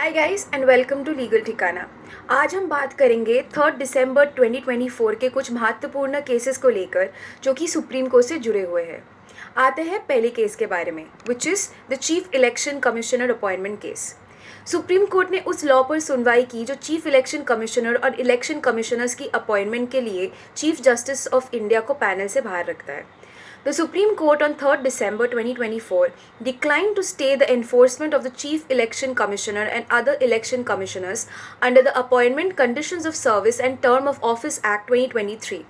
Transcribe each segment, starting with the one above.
Hi guys and welcome to legal Thikana. आज हम बात करेंगे 3 दिसंबर 2024 के कुछ महत्वपूर्ण केसेस को लेकर जो कि सुप्रीम कोर्ट से जुड़े हुए हैं। आते हैं पहले केस के बारे में, which is the chief election commissioner appointment case. Supreme court ने उस लॉ पर सुनवाई की जो चीफ इलेक्शन कमिश्नर और इलेक्शन कमिश्नर्स की अपॉइंटमेंट के लिए चीफ जस्टिस ऑफ इंडिया को पैनल से बाहर रखता है। The Supreme Court on 3 December 2024 declined to stay the enforcement of the Chief Election Commissioner and other election commissioners under the Appointment Conditions of Service and Term of Office Act 2023.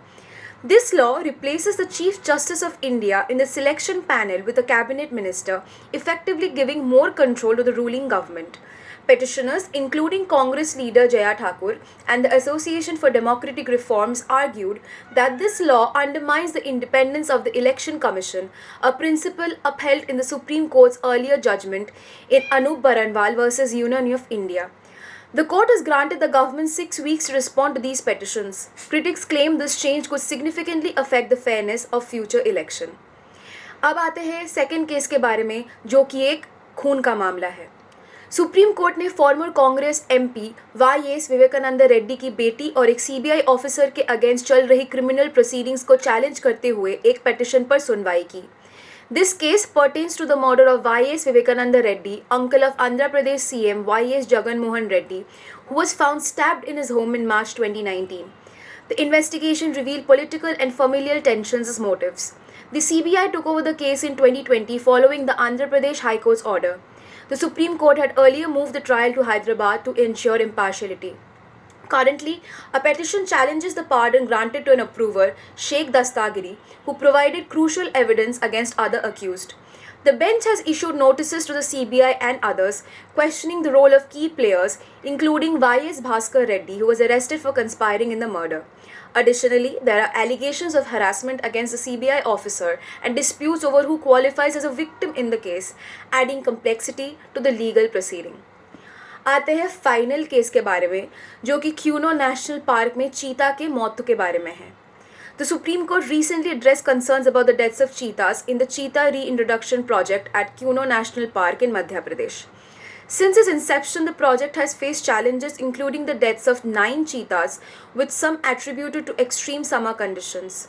This law replaces the Chief Justice of India in the selection panel with a cabinet minister, effectively giving more control to the ruling government. Petitioners, including Congress leader Jaya Thakur and the Association for Democratic Reforms, argued that this law undermines the independence of the Election Commission, a principle upheld in the Supreme Court's earlier judgment in Anup Baranwal versus Union of India. The court has granted the government 6 weeks to respond to these petitions. Critics claim this change could significantly affect the fairness of future election. अब आते हैं second case के बारे में, जो कि एक खून का मामला है। सुप्रीम कोर्ट ने former Congress MP YS Vivekananda Reddy की बेटी और एक सीबीआई ऑफिसर के अगेंस्ट चल रही क्रिमिनल प्रोसीडिंग्स को चैलेंज करते हुए एक पिटीशन पर सुनवाई की। This case pertains to the murder of Y.S. Vivekananda Reddy, uncle of Andhra Pradesh CM Y.S. Jagan Mohan Reddy, who was found stabbed in his home in March 2019. The investigation revealed political and familial tensions as motives. The CBI took over the case in 2020 following the Andhra Pradesh High Court's order. The Supreme Court had earlier moved the trial to Hyderabad to ensure impartiality. Currently, a petition challenges the pardon granted to an approver, Sheikh Dastagiri, who provided crucial evidence against other accused. The bench has issued notices to the CBI and others, questioning the role of key players, including Y.S. Bhaskar Reddy, who was arrested for conspiring in the murder. Additionally, there are allegations of harassment against the CBI officer and disputes over who qualifies as a victim in the case, adding complexity to the legal proceeding. आते हैं final case के बारे में, जो कि quinoa national park में चीता के मौत के बारे में है। The Supreme Court recently addressed concerns about the deaths of cheetahs in the Cheetah Reintroduction Project at Kuno National Park in Madhya Pradesh. Since its inception, the project has faced challenges including the deaths of 9 cheetahs, with some attributed to extreme summer conditions.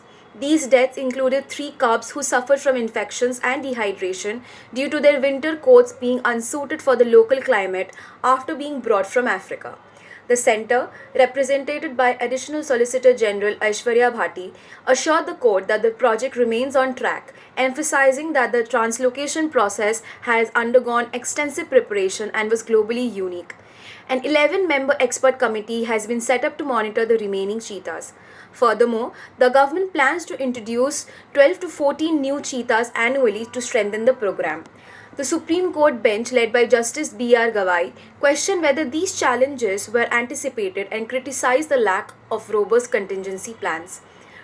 These deaths included 3 cubs who suffered from infections and dehydration due to their winter coats being unsuited for the local climate after being brought from Africa. The centre, represented by Additional Solicitor General Aishwarya Bhati, assured the court that the project remains on track, emphasizing that the translocation process has undergone extensive preparation and was globally unique. An 11-member expert committee has been set up to monitor the remaining cheetahs. Furthermore, the government plans to introduce 12 to 14 new cheetahs annually to strengthen the program. The Supreme Court bench, led by Justice B.R. Gawai, questioned whether these challenges were anticipated and criticized the lack of robust contingency plans.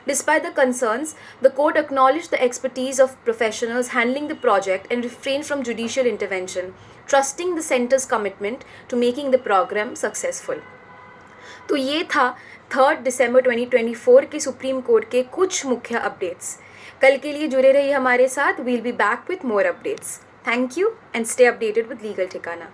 Despite the concerns, the court acknowledged the expertise of professionals handling the project and refrained from judicial intervention, trusting the centre's commitment to making the program successful. तो ये था 3 दिसंबर 2024 के supreme court के कुछ मुख्य updates. कल के लिए जुड़े रहिए हमारे साथ। We'll be back with more updates. Thank you and stay updated with legal ठिकाना।